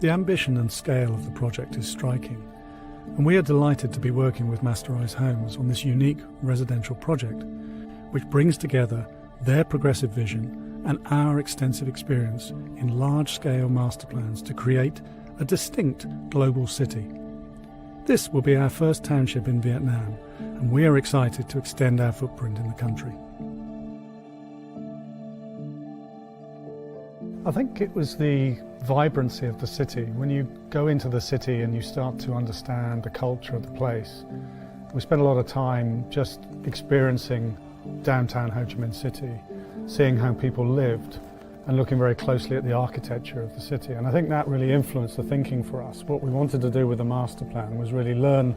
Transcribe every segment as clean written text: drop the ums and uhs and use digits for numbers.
The ambition and scale of the project is striking, and we are delighted to be working with Masterise Homes on this unique residential project, which brings together their progressive vision and our extensive experience in large-scale master plans to create a distinct global city. This will be our first township in Vietnam, and we are excited to extend our footprint in the country. I think it was the vibrancy of the city. When you go into the city and you start to understand the culture of the place, we spent a lot of time just experiencing downtown Ho Chi Minh City, seeing how people lived and looking very closely at the architecture of the city. And I think that really influenced the thinking for us. What we wanted to do with the master plan was really learn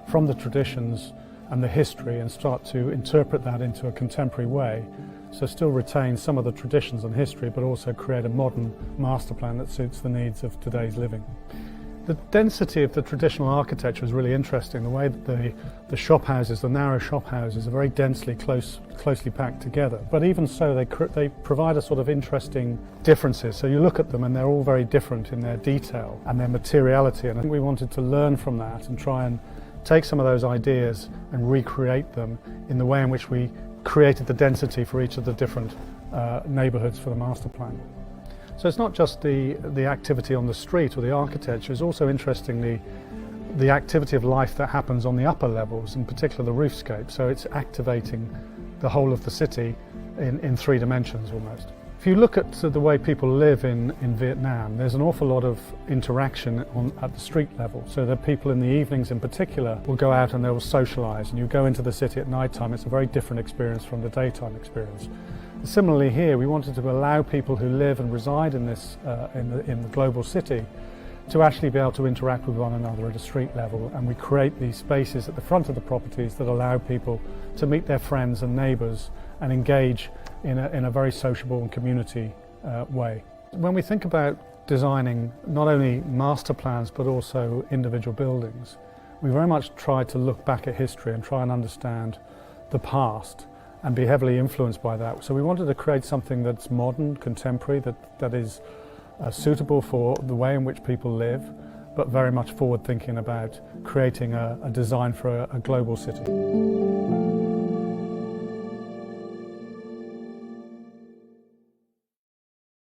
from the traditions and the history and start to interpret that into a contemporary way. So still retain some of the traditions and history, but also create a modern master plan that suits the needs of today's living. The density of the traditional architecture is really interesting. The way that the shop houses, the narrow shop houses, are very densely closely packed together. But even so, they provide a sort of interesting differences. So you look at them and they're all very different in their detail and their materiality. And I think we wanted to learn from that and try and take some of those ideas and recreate them in the way in which we created the density for each of the different neighbourhoods for the master plan. So it's not just the activity on the street or the architecture, it's also interestingly the activity of life that happens on the upper levels, in particular the roofscape. So it's activating the whole of the city in three dimensions almost. If you look at the way people live in Vietnam, there's an awful lot of interaction at the street level. So the people in the evenings in particular will go out and they will socialise, and you go into the city at night time, it's a very different experience from the daytime experience. Similarly here, we wanted to allow people who live and reside in this in the global city to actually be able to interact with one another at a street level, and we create these spaces at the front of the properties that allow people to meet their friends and neighbours and engage in a very sociable and community way. When we think about designing not only master plans but also individual buildings, we very much try to look back at history and try and understand the past and be heavily influenced by that. So we wanted to create something that's modern, contemporary, that is suitable for the way in which people live, but very much forward thinking about creating a design for a global city.